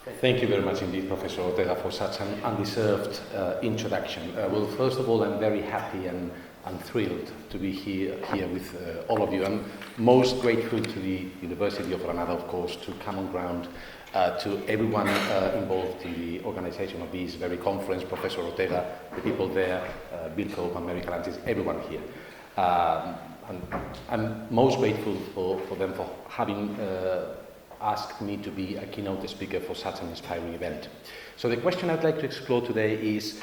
Thank you very much indeed, Professor Ortega, for such an undeserved introduction. Well, first of all, I'm very happy and thrilled to be here with all of you. I'm most grateful to the University of Granada, of course, to Common Ground, to everyone involved in the organization of this very conference, Professor Ortega, the people there, Bill Cope and Mary Calantis, everyone here. And I'm most grateful for them for having asked me to be a keynote speaker for such an inspiring event. So the question I'd like to explore today is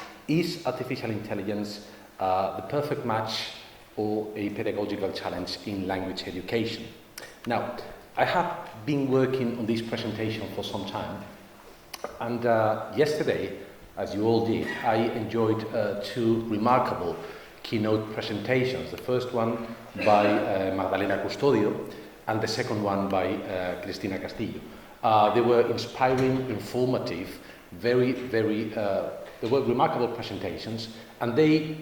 artificial intelligence the perfect match or a pedagogical challenge in language education? Now, I have been working on this presentation for some time, and yesterday, as you all did, I enjoyed two remarkable keynote presentations. The first one by Magdalena Custodio, and the second one by Cristina Castillo. They were inspiring, informative, they were remarkable presentations, and they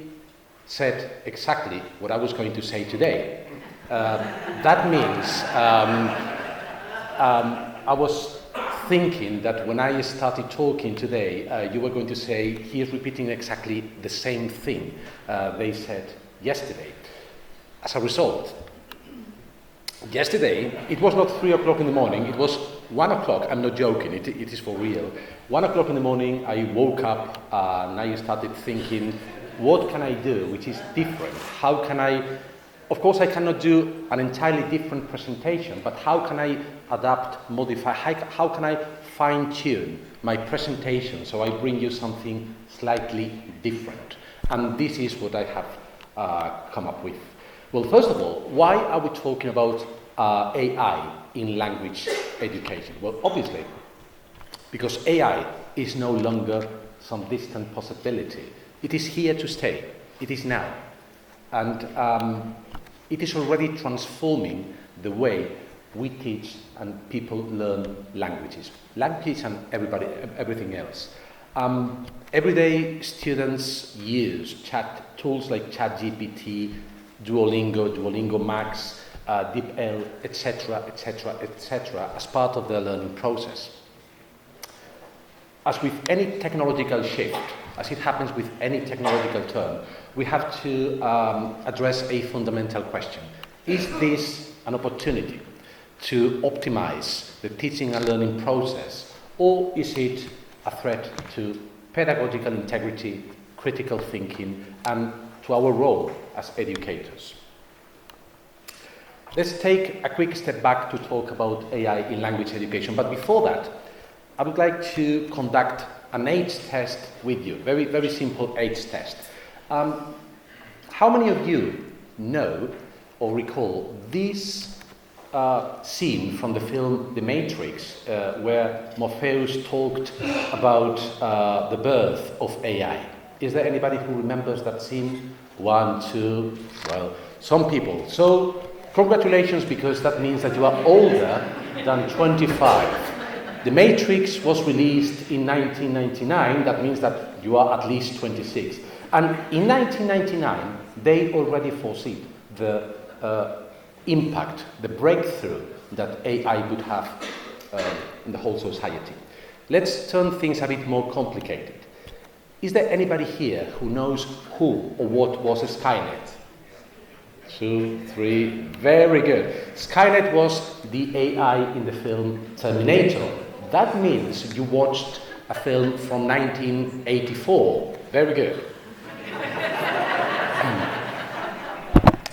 said exactly what I was going to say today. That means I was thinking that when I started talking today, you were going to say, he is repeating exactly the same thing they said yesterday. As a result, yesterday, it was not 3 o'clock in the morning, it was 1 o'clock, I'm not joking, it is for real. 1 o'clock in the morning, I woke up and I started thinking, what can I do which is different? How can I, of course I cannot do an entirely different presentation, but how can I adapt, modify, how can I fine-tune my presentation so I bring you something slightly different? And this is what I have come up with. Well, first of all, why are we talking about AI in language education? Well, obviously, because AI is no longer some distant possibility. It is here to stay. It is now. And it is already transforming the way we teach and people learn languages. Language and everything else. Everyday students use tools like ChatGPT, Duolingo Max, DeepL, etc., as part of their learning process. As with any technological shift, as it happens with any technological term, we have to address a fundamental question. Is this an opportunity to optimize the teaching and learning process, or is it a threat to pedagogical integrity, critical thinking, and to our role as educators? Let's take a quick step back to talk about AI in language education. But before that, I would like to conduct an age test with you, very, very simple age test. How many of you know or recall this scene from the film The Matrix, where Morpheus talked about the birth of AI? Is there anybody who remembers that scene? 1, 2, well, some people. So, congratulations, because that means that you are older than 25. The Matrix was released in 1999, that means that you are at least 26. And in 1999, they already foresee the impact, the breakthrough that AI would have in the whole society. Let's turn things a bit more complicated. Is there anybody here who knows who or what was Skynet? 2, 3, very good. Skynet was the AI in the film Terminator. That means you watched a film from 1984. Very good.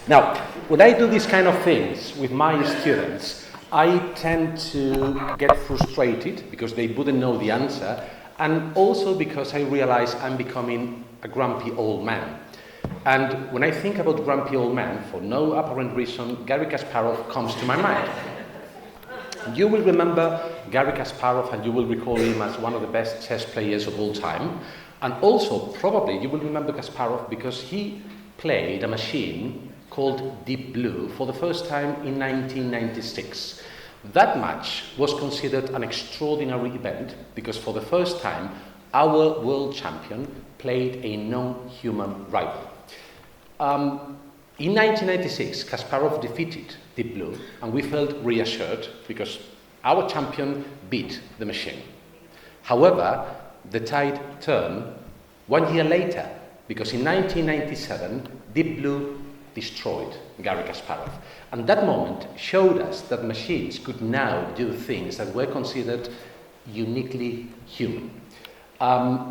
Now, when I do these kind of things with my students, I tend to get frustrated because they wouldn't know the answer, and also because I realize I'm becoming a grumpy old man. And when I think about grumpy old man, for no apparent reason, Garry Kasparov comes to my mind. You will remember Garry Kasparov, and you will recall him as one of the best chess players of all time. And also, probably, you will remember Kasparov because he played a machine called Deep Blue for the first time in 1996. That match was considered an extraordinary event because for the first time, our world champion played a non-human rival. In 1996, Kasparov defeated Deep Blue, and we felt reassured because our champion beat the machine. However, the tide turned 1 year later, because in 1997, Deep Blue destroyed Garry Kasparov. And that moment showed us that machines could now do things that were considered uniquely human.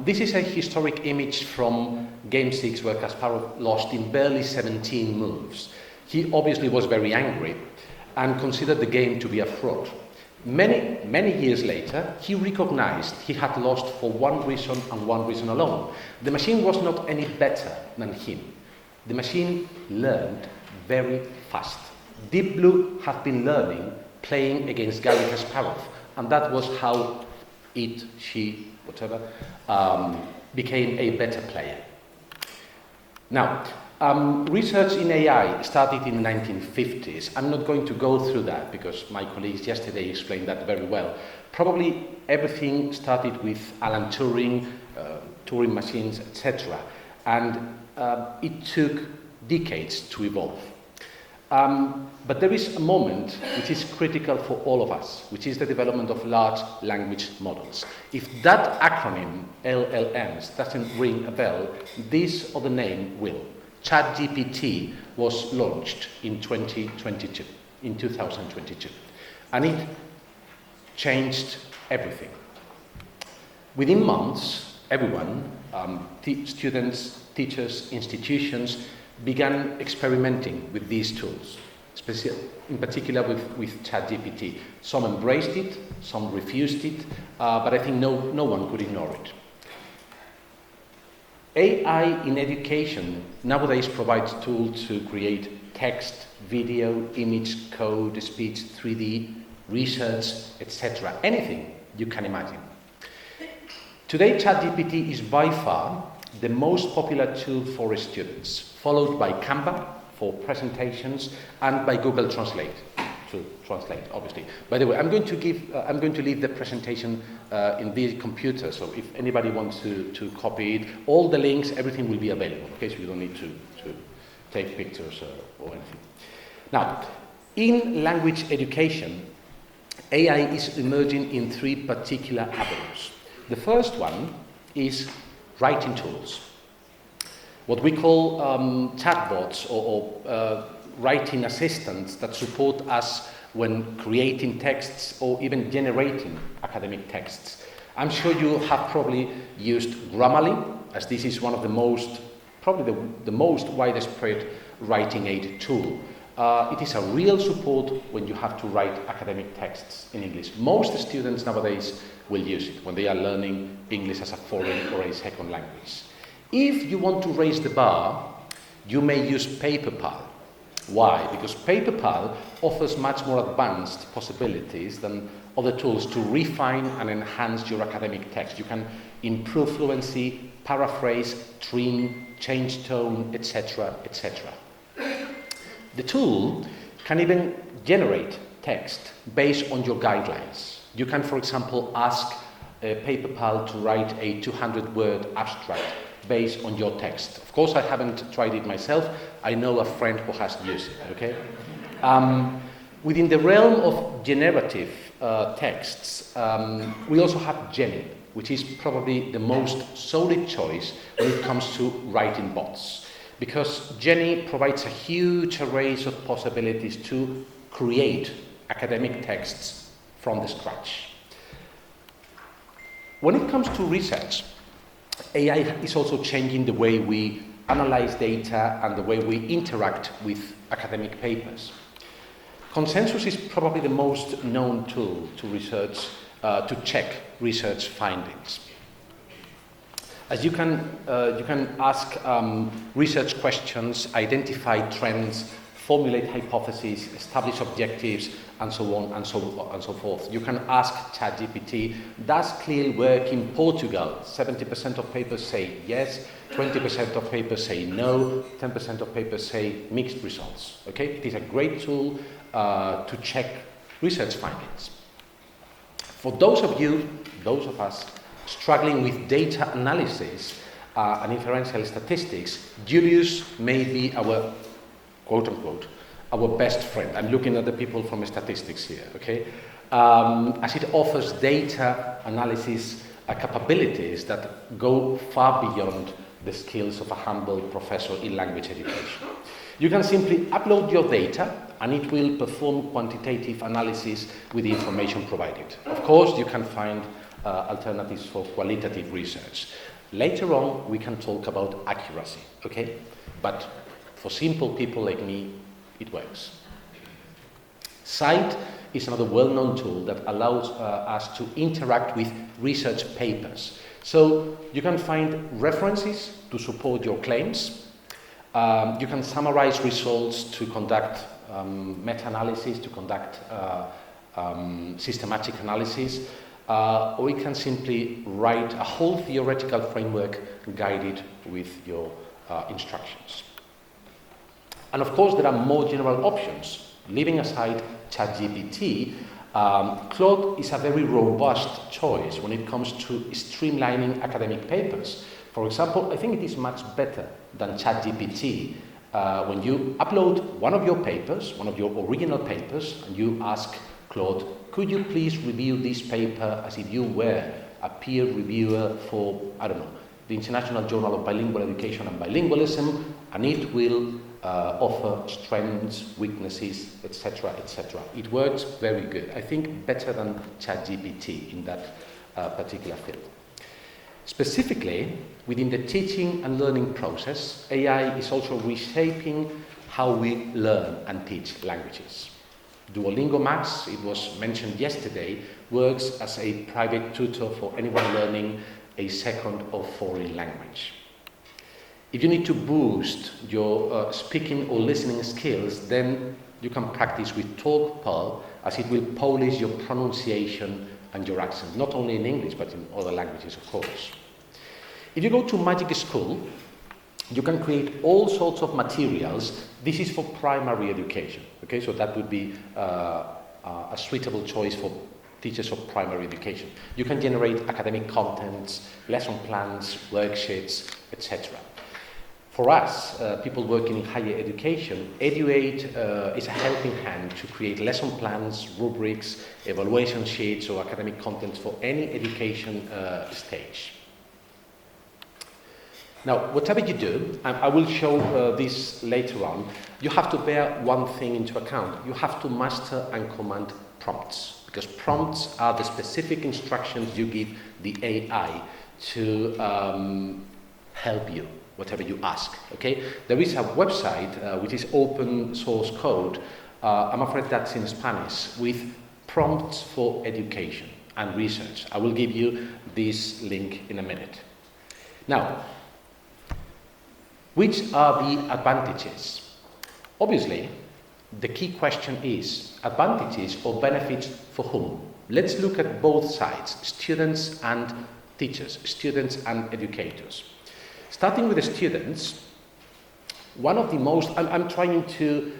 This is a historic image from Game 6 where Kasparov lost in barely 17 moves. He obviously was very angry and considered the game to be a fraud. Many years later, he recognized he had lost for one reason and one reason alone. The machine was not any better than him. The machine learned very fast. Deep Blue had been learning playing against Garry Kasparov, and that was how it, she, whatever, became a better player. Now, research in AI started in the 1950s. I'm not going to go through that because my colleagues yesterday explained that very well. Probably everything started with Alan Turing, Turing machines, etc. And it took decades to evolve. But there is a moment which is critical for all of us, which is the development of large language models. If that acronym, LLMs, doesn't ring a bell, this other name will. ChatGPT was launched in 2022, and it changed everything. Within months, everyone, students, teachers, institutions, began experimenting with these tools, in particular with ChatGPT. Some embraced it, some refused it, but I think no one could ignore it. AI in education nowadays provides tools to create text, video, image, code, speech, 3D, research, etc. Anything you can imagine. Today, ChatGPT is by far the most popular tool for students, followed by Canva for presentations and by Google Translate to translate, obviously. By the way, I'm going to leave the presentation in the computer, so if anybody wants to copy it, all the links, everything will be available, okay, so you don't need to take pictures or anything. Now, in language education, AI is emerging in three particular avenues. The first one is writing tools, what we call chatbots or writing assistants that support us when creating texts or even generating academic texts. I'm sure you have probably used Grammarly, as this is one of the most, probably the most widespread writing aid tool. It is a real support when you have to write academic texts in English. Most students nowadays will use it when they are learning English as a foreign or a second language. If you want to raise the bar, you may use PaperPal. Why? Because PaperPal offers much more advanced possibilities than other tools to refine and enhance your academic text. You can improve fluency, paraphrase, trim, change tone, etc., etc. The tool can even generate text based on your guidelines. You can, for example, ask PaperPal to write a 200-word abstract based on your text. Of course, I haven't tried it myself. I know a friend who has used it, okay? Within the realm of generative texts, we also have Jenny, which is probably the most solid choice when it comes to writing bots. Because Jenny provides a huge array of possibilities to create academic texts from the scratch. When it comes to research, AI is also changing the way we analyze data and the way we interact with academic papers. Consensus is probably the most known tool to research, to check research findings. As you can ask research questions, identify trends, formulate hypotheses, establish objectives, and so on and so forth. You can ask ChatGPT, does CLIL work in Portugal? 70% of papers say yes, 20% of papers say no, 10% of papers say mixed results. Okay? It is a great tool to check research findings. For those of us struggling with data analysis and inferential statistics, Julius may be our, quote-unquote, our best friend. I'm looking at the people from statistics here, okay? As it offers data analysis capabilities that go far beyond the skills of a humble professor in language education. You can simply upload your data and it will perform quantitative analysis with the information provided. Of course, you can find alternatives for qualitative research. Later on, we can talk about accuracy, okay? But for simple people like me, it works. Cite is another well-known tool that allows us to interact with research papers. So you can find references to support your claims. You can summarize results to conduct meta-analysis, to conduct systematic analysis, or you can simply write a whole theoretical framework guided with your instructions. And of course, there are more general options. Leaving aside ChatGPT, Claude is a very robust choice when it comes to streamlining academic papers. For example, I think it is much better than ChatGPT when you upload one of your papers, one of your original papers, and you ask Claude, could you please review this paper as if you were a peer reviewer for, I don't know, the International Journal of Bilingual Education and Bilingualism, and it will offer strengths, weaknesses, etc., etc. It works very good. I think better than ChatGPT in that particular field. Specifically, within the teaching and learning process, AI is also reshaping how we learn and teach languages. Duolingo Max, it was mentioned yesterday, works as a private tutor for anyone learning a second or foreign language. If you need to boost your speaking or listening skills, then you can practice with TalkPearl, as it will polish your pronunciation and your accent, not only in English, but in other languages, of course. If you go to Magic School, you can create all sorts of materials. This is for primary education, okay? So that would be a suitable choice for teachers of primary education. You can generate academic contents, lesson plans, worksheets, etc. For us, people working in higher education, Edu8 is a helping hand to create lesson plans, rubrics, evaluation sheets, or academic contents for any education stage. Now, whatever you do, and I will show this later on, you have to bear one thing into account. You have to master and command prompts, because prompts are the specific instructions you give the AI to help you, whatever you ask, okay? There is a website which is open source code, I'm afraid that's in Spanish, with prompts for education and research. I will give you this link in a minute. Now, which are the advantages? Obviously, the key question is advantages or benefits for whom? Let's look at both sides, students and teachers, students and educators. Starting with the students, one of the most, I'm trying to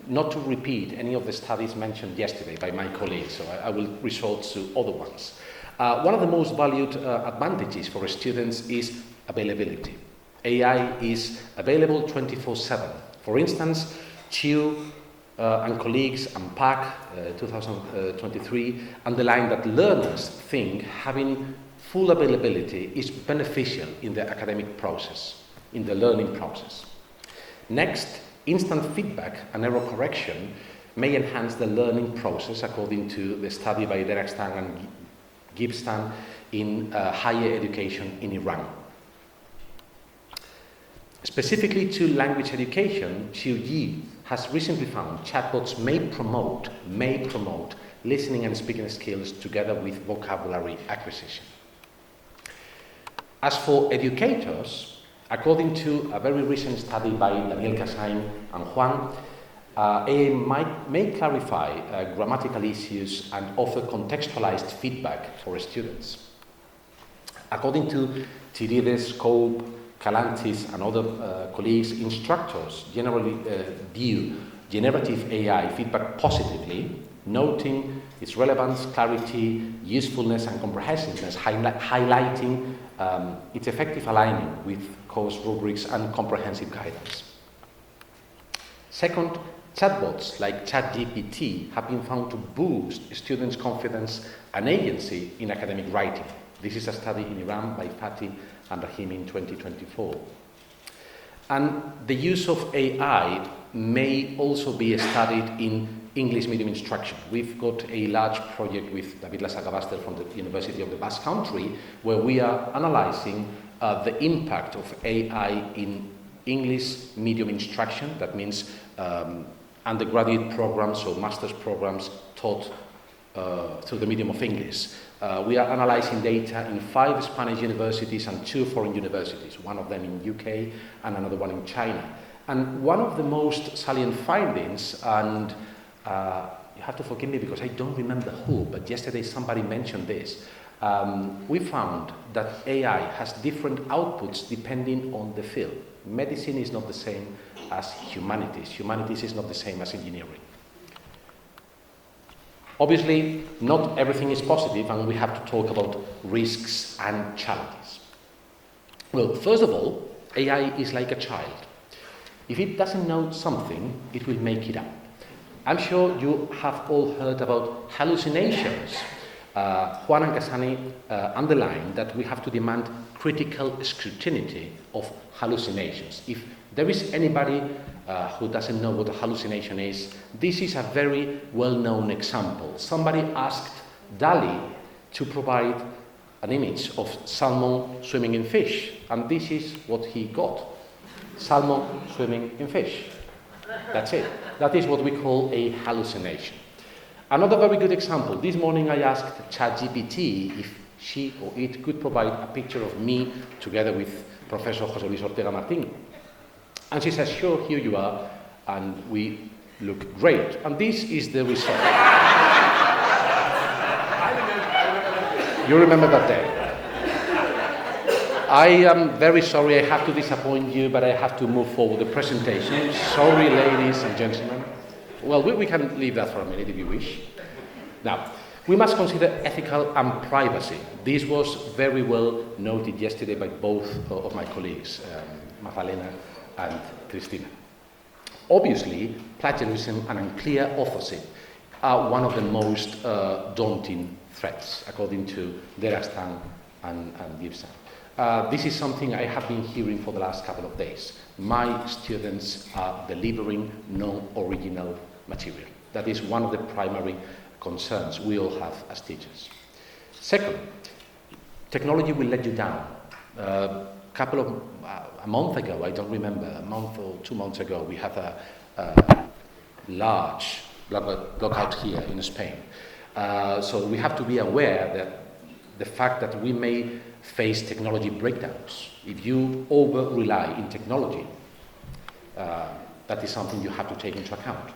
not to repeat any of the studies mentioned yesterday by my colleagues, so I will resort to other ones. One of the most valued advantages for students is availability. AI is available 24/7. For instance, Chiu and colleagues unpack 2023 underline that learners think having full availability is beneficial in the academic process, in the learning process. Next, instant feedback and error correction may enhance the learning process, according to the study by Didactics and Gibstan in higher education in Iran. Specifically to language education, Xiu Yi has recently found chatbots may promote listening and speaking skills together with vocabulary acquisition. As for educators, according to a very recent study by Daniel Casain and Juan, AI may clarify grammatical issues and offer contextualized feedback for students. According to Tirides, Cope, Calantis and other colleagues, instructors generally view generative AI feedback positively, noting its relevance, clarity, usefulness and comprehensiveness, highlighting its effective alignment with course rubrics and comprehensive guidance. Second, chatbots like ChatGPT have been found to boost students' confidence and agency in academic writing. This is a study in Iran by Fatih and Rahimi in 2024. And the use of AI may also be studied in English medium instruction. We've got a large project with David Lasagabaster from the University of the Basque Country, where we are analyzing the impact of AI in English medium instruction. That means undergraduate programs or master's programs taught through the medium of English. We are analyzing data in 5 Spanish universities and 2 foreign universities, one of them in UK and another one in China. And one of the most salient findings, and you have to forgive me because I don't remember who, but yesterday somebody mentioned this. We found that AI has different outputs depending on the field. Medicine is not the same as humanities. Humanities is not the same as engineering. Obviously, not everything is positive, and we have to talk about risks and challenges. Well, first of all, AI is like a child. If it doesn't know something, it will make it up. I'm sure you have all heard about hallucinations. Juan and Casani underlined that we have to demand critical scrutiny of hallucinations. If there is anybody who doesn't know what a hallucination is, this is a very well-known example. Somebody asked DALL-E to provide an image of salmon swimming in fish, and this is what he got. Salmon swimming in fish. That's it. That is what we call a hallucination. Another very good example. This morning I asked ChatGPT if she or it could provide a picture of me together with Professor José Luis Ortega Martín. And she says, sure, here you are, and we look great. And this is the result. You remember that day. I am very sorry I have to disappoint you, but I have to move forward the presentation. Sorry, ladies and gentlemen. Well, we can leave that for a minute if you wish. Now, we must consider ethical and privacy. This was very well noted yesterday by both of my colleagues, Magdalena and Cristina. Obviously, plagiarism and unclear authorship are one of the most daunting threats, according to Derastan and Gibson. This is something I have been hearing for the last couple of days. My students are delivering non-original material. That is one of the primary concerns we all have as teachers. Second, technology will let you down. A month ago, I don't remember, a month or 2 months ago, we had a large blackout here in Spain. So we have to be aware that the fact that we may face technology breakdowns. If you over-rely in technology, that is something you have to take into account.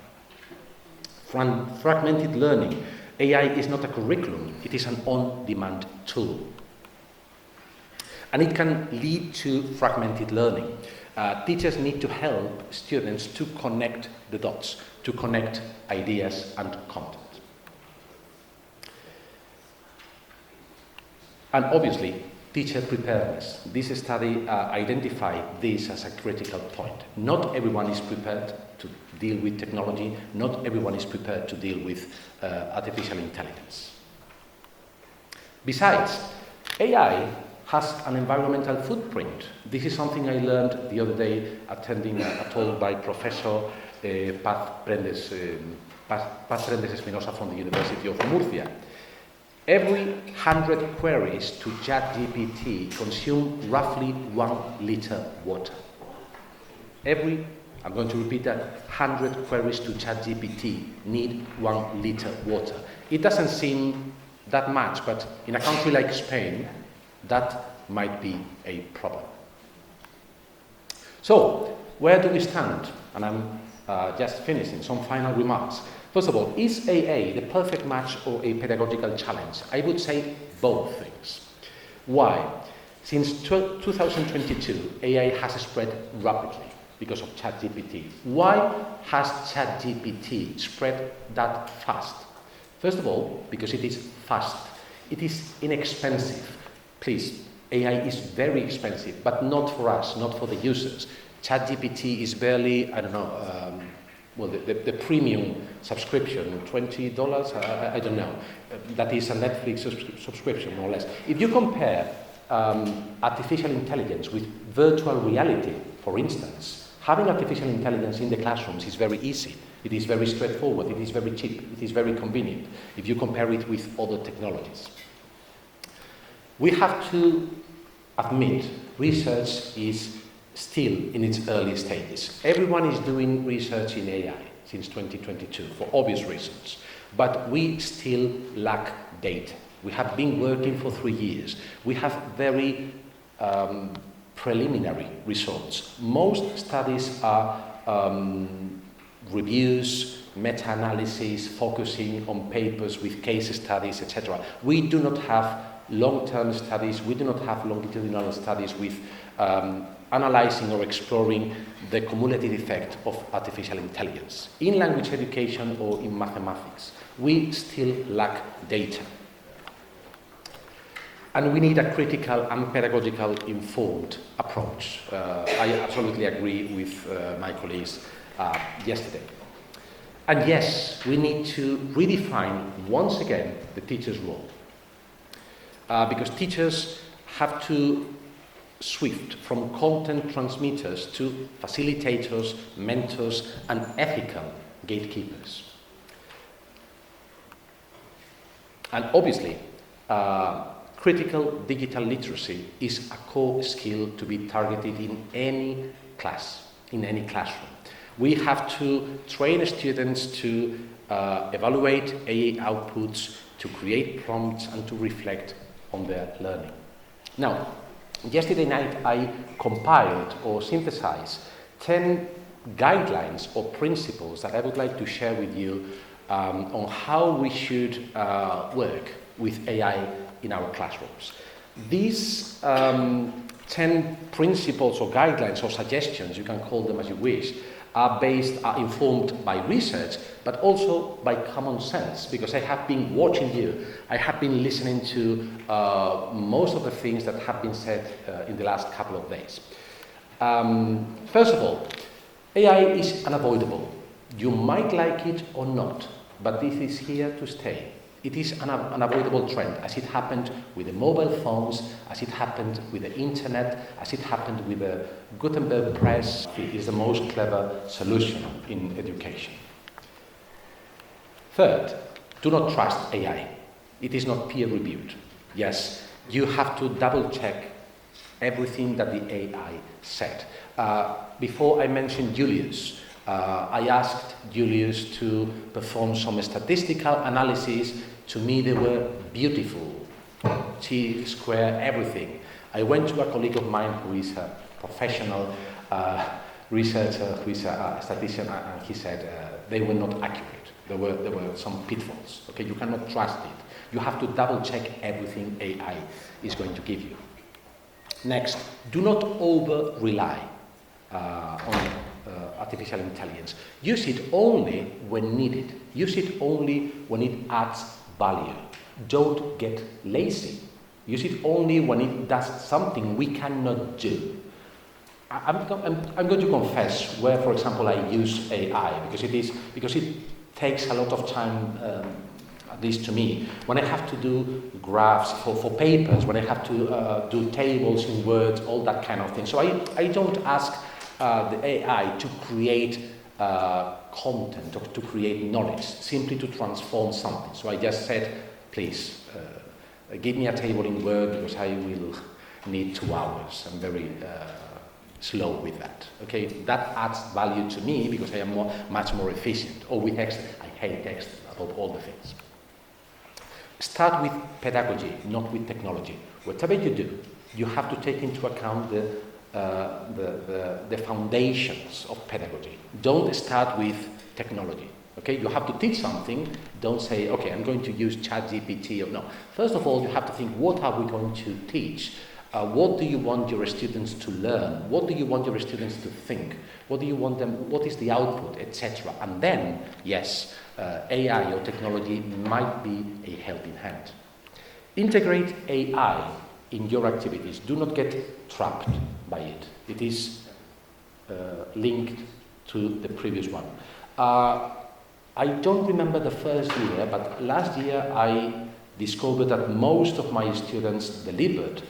Fragmented learning. AI is not a curriculum, it is an on-demand tool. And it can lead to fragmented learning. Teachers need to help students to connect the dots, to connect ideas and content. And obviously, teacher preparedness. This study identified this as a critical point. Not everyone is prepared to deal with technology. Not everyone is prepared to deal with artificial intelligence. Besides, AI has an environmental footprint. This is something I learned the other day attending a talk by Professor Paz Prendes Espinosa from the University of Murcia. Every 100 queries to ChatGPT consume roughly 1 liter water. I'm going to repeat that, 100 queries to ChatGPT need 1 liter water. It doesn't seem that much, but in a country like Spain, that might be a problem. So, where do we stand? And I'm just finishing, some final remarks. First of all, is AA the perfect match or a pedagogical challenge? I would say both things. Why? Since 2022, AI has spread rapidly because of ChatGPT. Why has ChatGPT spread that fast? First of all, because it is fast. It is inexpensive. Please, AI is very expensive, but not for us, not for the users. ChatGPT is barely, the premium subscription, $20, I don't know. That is a Netflix subscription, more or less. If you compare artificial intelligence with virtual reality, for instance, having artificial intelligence in the classrooms is very easy. It is very straightforward. It is very cheap. It is very convenient if you compare it with other technologies. We have to admit research is still in its early stages. Everyone is doing research in AI since 2022 for obvious reasons, but we still lack data. We have been working for 3 years. We have very preliminary results. Most studies are reviews, meta-analysis, focusing on papers with case studies, etc. We do not have long-term studies, we do not have longitudinal studies with analyzing or exploring the cumulative effect of artificial intelligence. In language education or in mathematics, we still lack data. And we need a critical and pedagogical informed approach. I absolutely agree with my colleagues yesterday. And yes, we need to redefine once again the teacher's role. Because teachers have to shift from content transmitters to facilitators, mentors, and ethical gatekeepers. And obviously, critical digital literacy is a core skill to be targeted in any class, in any classroom. We have to train students to evaluate AI outputs, to create prompts, and to reflect on their learning. Now, yesterday night I compiled or synthesized 10 guidelines or principles that I would like to share with you on how we should work with AI in our classrooms. These 10 principles or guidelines or suggestions, you can call them as you wish, are informed by research, but also by common sense, because I have been watching you. I have been listening to most of the things that have been said in the last couple of days. First of all, AI is unavoidable. You might like it or not, but this is here to stay. It is an unavoidable trend, as it happened with the mobile phones, as it happened with the internet, as it happened with the Gutenberg press. It is the most clever solution in education. Third, do not trust AI. It is not peer-reviewed. Yes, you have to double-check everything that the AI said. Before I mentioned Julius, I asked Julius to perform some statistical analysis. To me, they were beautiful. T-square, everything. I went to a colleague of mine who is a professional researcher, who is a statistician, and he said they were not accurate. There were some pitfalls. Okay, you cannot trust it. You have to double-check everything AI is going to give you. Next, do not over-rely on artificial intelligence. Use it only when needed. Use it only when it adds value. Don't get lazy. Use it only when it does something we cannot do. I'm going to confess where, for example, I use AI, because it takes a lot of time, at least to me, when I have to do graphs for papers, when I have to do tables in Word, all that kind of thing. So I don't ask the AI to create content or to create knowledge, simply to transform something. So I just said, please, give me a table in Word because I will need 2 hours. I'm very slow with that. Okay, that adds value to me because I am much more efficient. Or with Excel, I hate Excel above all the things. Start with pedagogy, not with technology. Whatever you do, you have to take into account the foundations of pedagogy. Don't start with technology. Okay, you have to teach something. Don't say, okay, I'm going to use ChatGPT or no. First of all, you have to think, what are we going to teach? What do you want your students to learn? What do you want your students to think? What do you want them? What is the output, etc. And then, yes, AI or technology might be a helping hand. Integrate AI in your activities. Do not get trapped by it. It is linked to the previous one. I don't remember the first year, but last year I discovered that most of my students delivered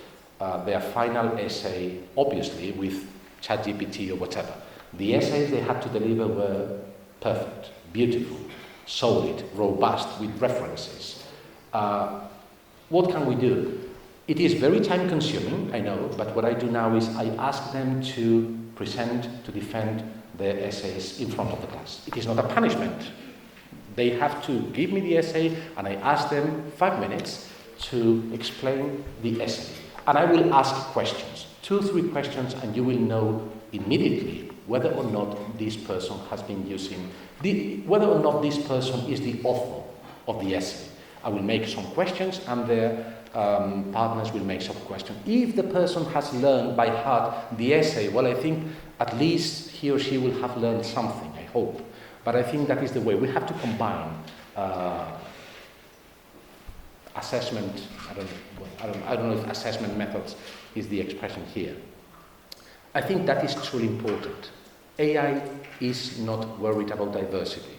their final essay, obviously, with ChatGPT or whatever. The essays they had to deliver were perfect, beautiful, solid, robust, with references. What can we do? It is very time-consuming, I know, but what I do now is I ask them to present, to defend their essays in front of the class. It is not a punishment. They have to give me the essay, and I ask them 5 minutes to explain the essay. And I will ask questions, 2-3 questions, and you will know immediately whether or not this person has been using, whether or not this person is the author of the essay. I will make some questions, and their partners will make some questions. If the person has learned by heart the essay, well, I think at least he or she will have learned something, I hope. But I think that is the way. We have to combine assessment, I don't know if assessment methods is the expression here. I think that is truly important. AI is not worried about diversity.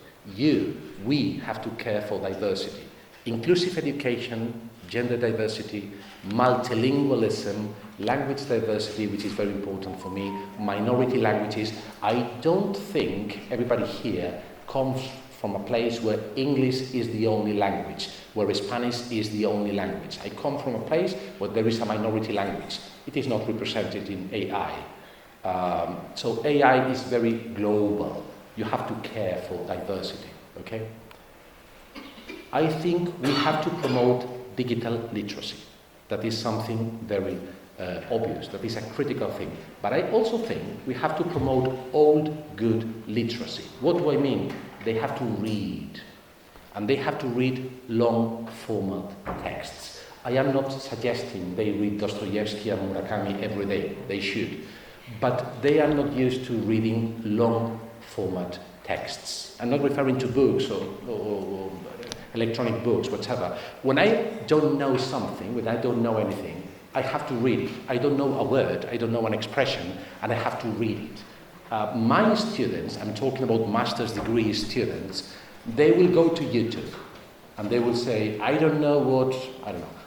We have to care for diversity. Inclusive education, gender diversity, multilingualism, language diversity, which is very important for me, minority languages. I don't think everybody here comes from a place where English is the only language, where Spanish is the only language. I come from a place where there is a minority language. It is not represented in AI. So AI is very global. You have to care for diversity, okay? I think we have to promote digital literacy. That is something very obvious. That is a critical thing. But I also think we have to promote old, good literacy. What do I mean? They have to read. And they have to read long format texts. I am not suggesting they read Dostoevsky and Murakami every day. They should. But they are not used to reading long format texts. I'm not referring to books or electronic books, whatever. When I don't know something, when I don't know anything, I have to read it. I don't know a word, I don't know an expression, and I have to read it. My students, I'm talking about master's degree students, they will go to YouTube and they will say, I don't know what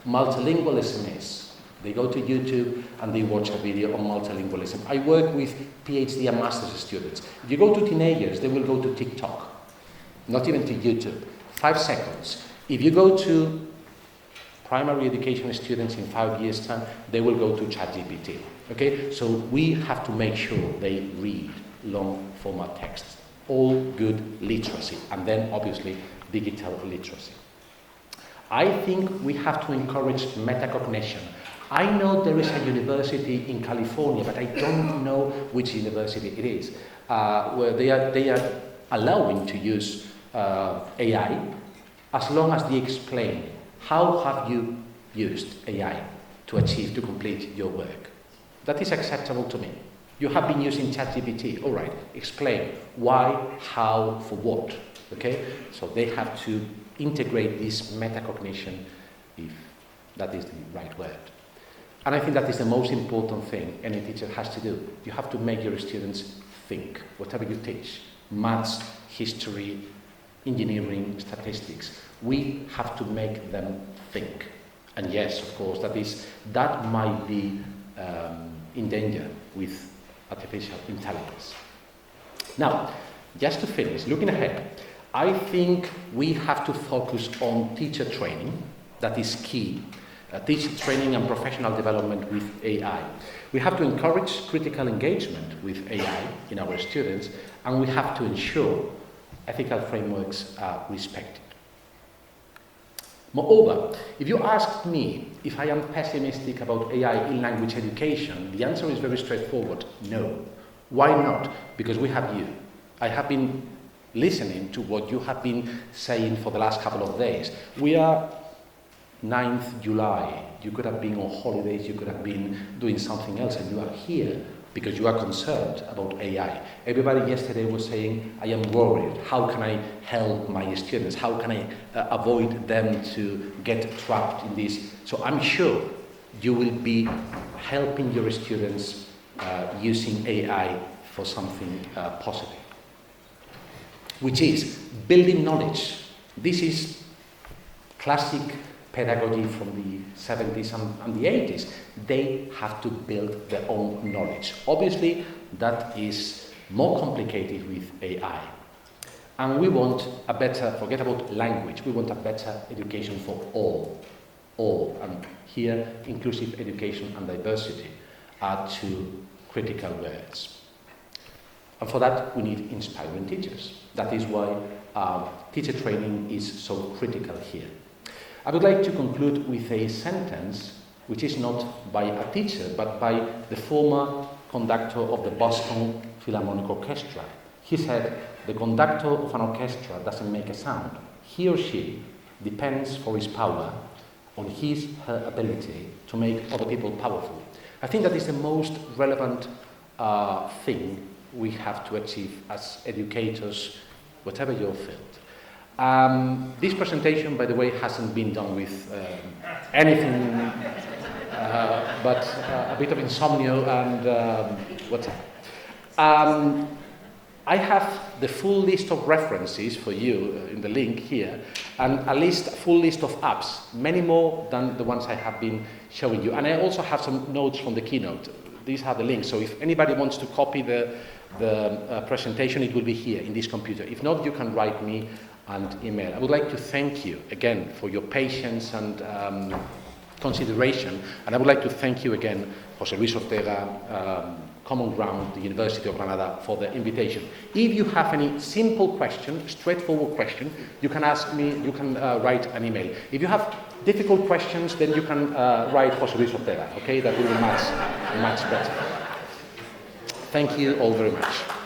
multilingualism is. They go to YouTube and they watch a video on multilingualism. I work with PhD and master's students. If you go to teenagers, they will go to TikTok, not even to YouTube. 5 seconds. If you go to primary education students in 5 years' time, they will go to ChatGPT. Okay? So we have to make sure they read long format texts. All good literacy. And then, obviously, digital literacy. I think we have to encourage metacognition. I know there is a university in California, but I don't know which university it is, where they are allowing to use AI, as long as they explain how have you used AI to complete your work. That is acceptable to me. You have been using ChatGPT, all right, explain why, how, for what, okay? So they have to integrate this metacognition, if that is the right word. And I think that is the most important thing any teacher has to do. You have to make your students think, whatever you teach, maths, history, engineering, statistics. We have to make them think. And yes, of course, that might be in danger with artificial intelligence. Now, just to finish, looking ahead, I think we have to focus on teacher training. That is key. Teacher training and professional development with AI. We have to encourage critical engagement with AI in our students, and we have to ensure ethical frameworks are respected. Moreover, if you ask me if I am pessimistic about AI in language education, the answer is very straightforward, no. Why not? Because we have you. I have been listening to what you have been saying for the last couple of days. We are 9th July. You could have been on holidays, you could have been doing something else, and you are here because you are concerned about AI. Everybody yesterday was saying, I am worried. How can I help my students? How can I avoid them to get trapped in this? So I'm sure you will be helping your students using AI for something positive. which is building knowledge. This is classic pedagogy from the 70s and the 80s. They have to build their own knowledge. Obviously, that is more complicated with AI. And we want a better, forget about language, we want a better education for all. And here, inclusive education and diversity are two critical words. And for that, we need inspiring teachers. That is why teacher training is so critical here. I would like to conclude with a sentence which is not by a teacher, but by the former conductor of the Boston Philharmonic Orchestra. He said, "The conductor of an orchestra doesn't make a sound. He or she depends for his power on his, her ability to make other people powerful." I think that is the most relevant thing we have to achieve as educators, whatever your field. This presentation, by the way, hasn't been done with anything but a bit of insomnia and whatever. I have the full list of references for you in the link here, and a full list of apps, many more than the ones I have been showing you. And I also have some notes from the keynote. These are the links, so if anybody wants to copy the presentation, it will be here in this computer. If not, you can write me and email. I would like to thank you again for your patience and consideration, and I would like to thank you again, José Luis Ortega, Common Ground, the University of Granada, for the invitation. If you have any simple question, straightforward question, you can ask me, you can write an email. If you have difficult questions, then you can write José Luis Ortega, okay? That will be much better. Thank you all very much.